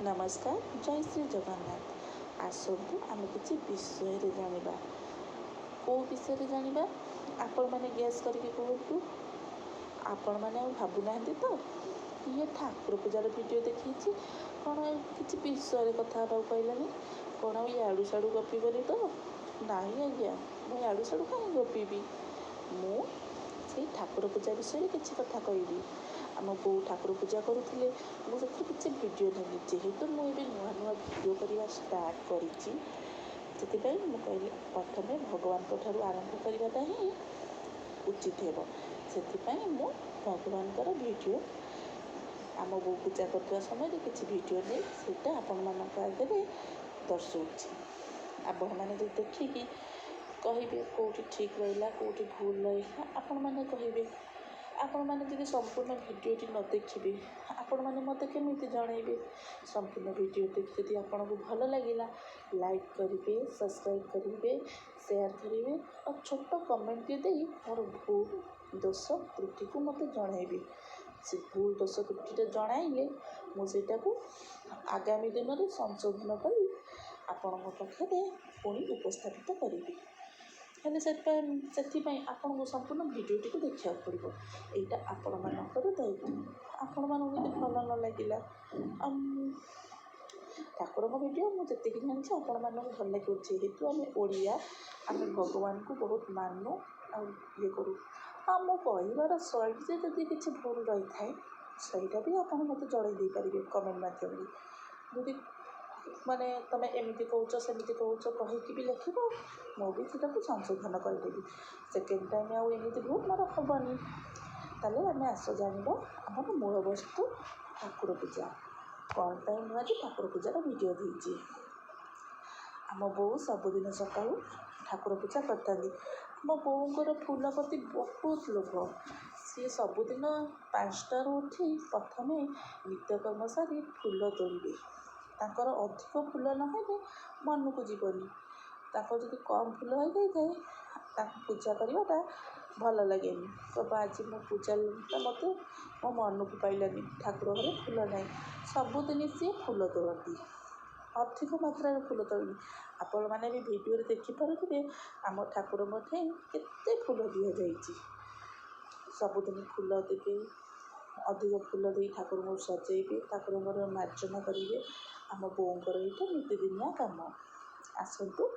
नमस्कार जय श्री जगन्नाथ। आसतु आम किसी विषय जानिबा। को विषय जानिबा आपण माने गैस करके कहतु। आपण माने भाबु नाहंती तो ये ठाकुर पूजार वीडियो देखी कौन किसी विषय कथा कहलानी कौन याड़ू साड़ू गपीबनी तो नहीं आज्ञा मुझे याड़ू साड़ू कहीं गपीबी से ठाकुर पूजा विषय किसी कथा कहबी। आम बो ठाकुर पूजा करुले मुझे किसी वीडियो नहीं जेहेतु मुझे नुआ नुआ वीडियो करवा स्टार्ट करी से कहली प्रथम भगवान आरंभ करवाटा ही उचित है। से भगवान वीडियो आम बो पूजा करते समय किसी वीडियो नहीं से आपण मान आगे दर्शाऊँगी। आपण मैंने देखिकी कहे कौटी ठीक रहा कौटी भूल रहा आपण मैंने कहे। आपण मैंने जब संपूर्ण वीडियोटी न देखिए आपण मैंने मत केमी जनइबे। संपूर्ण वीडियो देखिए यदि आपन को भल लगे लाइक करेंगे, सब्सक्राइब करेंगे, शेयर करेंगे और छोट कमेंट दे मोर भूल दोष त्रुटि को मत जनइबे। से भूल दोष त्रुटि जनइले मुझे आगामी दिन में संशोधन कर आपण पाखे पुणी उपस्थापित करी। हेले से आपन को संपूर्ण वीडियोटी को देखा पड़ो। यहाँ आपण मानकर दायित्व। आपण मानक यदि भल न लगे ठाकुर वीडियो मुझे जानी आपण मानक भल लगे जेहेतु आम ओडिया आम भगवान को बहुत मानु आ ये करूँ। हाँ मो कहबार शैली जदि किसी भूल रही है सहीटा भी आप मत जड़े पारे कमेंट मध्यम जदि माने तुम एमती कौच सेमती कौच कहीकि भी लिख मुझे संशोधन करदेवी। सेकेंड टाइम आमती भूल मोर हेनी ताले आम आस जाना आम मूल वस्तु ठाकुर पूजा कौन टाइम नुआ ठाकुर पूजार वीडियो देती। आम बो सबुदिन सका ठाकुर पूजा करता। आम बोर फूल प्रति बहुत लोभ। सी सबुदिन 5टारू उठी प्रथम नित्यकर्म सारी फूल तोड़े। तांकर अधिक फूल नहेले मन को जीवनी जब कम फूल हो जाए पूजा करवाटा भल लगे। कब आज मो पूजा मत मो मन को पाइलानी ठाकुर घरे फूल ना सबुदिन सी फूल तोड़ती अधिक मात्रा फूल तोड़नी। आपण मैंने भी वीडियो देखिपे आम ठाकुर ठाई केते फूल दि जाइए। सबुदिन फूल देवे अधिक फूल दे ठाकुर को सजेबे ठाकुर मार्जना करेंगे। आम बोर यहाँ नीतिदिनिया कम आसतु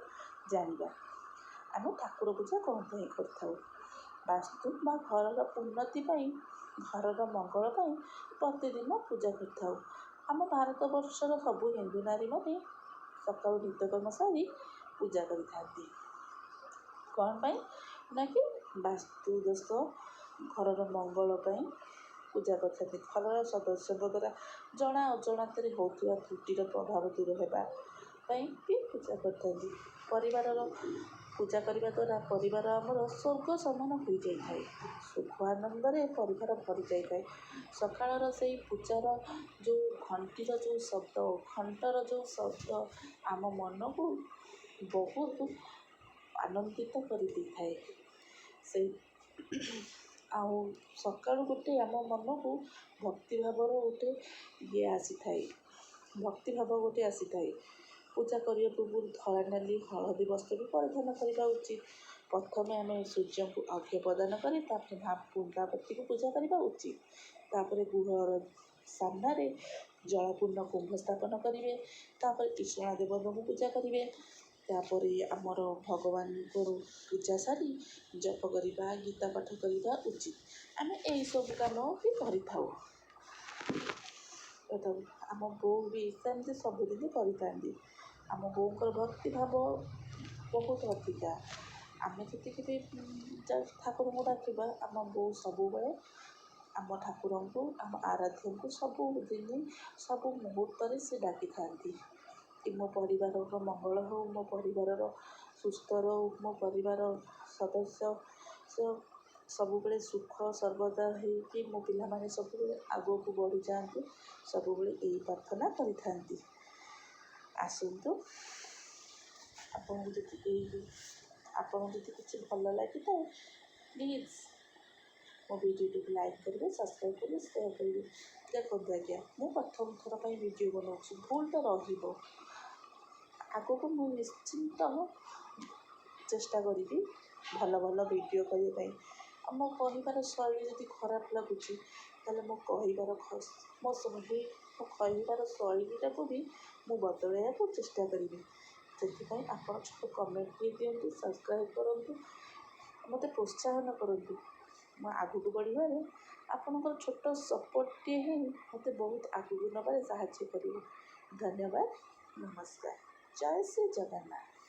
जाना आम ठाकुर पूजा कौन कर वास्तु बा घर उन्नति घर मंगल प्रतिदिन पूजा कर। आम भारत वर्षर सबू हिंदू नारी मैंने सका नित्यकर्म सारी पूजा करी कौन पाई ना कि वास्तु दोष घर मंगल पूजा करते। घर सदस्य द्वारा जना अजणत होता त्रुटिर प्रभाव दूर होगापी भी पूजा करते। परिवार पूजा करने द्वारा परिवार आमर स्वर्ग समान हो जाए। सुख आनंद परिवार भरी जाए। सकाळ से पूजार जो घंटीर जो शब्द घंटर जो शब्द आम मन को बहुत आनंदित कर दे से सका गोटे आम मन को भक्तिभाव गोटे ये आसी था भक्ति भाव गोटे आसी था। पूजा करने पूर्व धला नाली हलदी वस्त्र भी परिधान करने उचित। प्रथम आम सूर्य को अर्घ्य प्रदान करें वृंदावती को पूजा करने उचित। तापर गुहर सामने जलपूर्ण कुंभ स्थापन करेंगे। ईश्वरा देवता को पूजा करेंगे। तापर आमर भगवान को पूजा सारी जप करवा गीता पाठ करवा उचित। आम यही सब कम भी कर आम बो भी सेमती सबुदिन करी। आम बोर भक्ति भाव बहुत अधिका। आम जी भी ठाकुर को डाकवा आम बो सब आम ठाकुर को आम आराध्य को सबुदिन सब मुहूर्त से डाकी था कि मो परिवार मंगल हो मो परिवार सुस्थ रो मो परिवार सदस्य सब सुख सर्वदा हो मो पिला सब आगो को बढ़ी जाते सब यही प्रार्थना करी। आसतु आपन जब किसी भल लगी प्लीज ମୋ ଭିଡ଼ିଓଟିକୁ ଲାଇକ୍ କରିବେ, ସବସ୍କ୍ରାଇବ୍ କରିବେ, ସେୟାର କରିବେ। ଦେଖନ୍ତୁ ଆଜ୍ଞା, ମୁଁ ପ୍ରଥମ ଥର ପାଇଁ ଭିଡ଼ିଓ ବନାଉଛି, ଭୁଲ ତ ରହିବ। ଆଗକୁ ମୁଁ ନିଶ୍ଚିନ୍ତ ଚେଷ୍ଟା କରିବି ଭଲ ଭଲ ଭିଡ଼ିଓ କରିବା ପାଇଁ। ଆଉ ମୋ କହିବାର ଶୈଳୀ ଯଦି ଖରାପ ଲାଗୁଛି ତାହେଲେ ମୋ କହିବାର ଶୈଳୀଟାକୁ ବି ମୁଁ ବଦଳାଇବାକୁ ଚେଷ୍ଟା କରିବି। ସେଥିପାଇଁ ଆପଣ ଛୋଟ କମେଣ୍ଟ ବି ଦିଅନ୍ତୁ, ସବସ୍କ୍ରାଇବ୍ କରନ୍ତୁ, ମୋତେ ପ୍ରୋତ୍ସାହନ କରନ୍ତୁ। ମୁଁ ଆଗକୁ ବଢ଼ିବାରେ ଆପଣଙ୍କର ଛୋଟ ସପୋର୍ଟଟିଏ ହିଁ ମୋତେ ବହୁତ ଆଗକୁ ନେବାରେ ସାହାଯ୍ୟ କରିବ। ଧନ୍ୟବାଦ, ନମସ୍କାର, ଜୟ ଶ୍ରୀ ଜଗନ୍ନାଥ।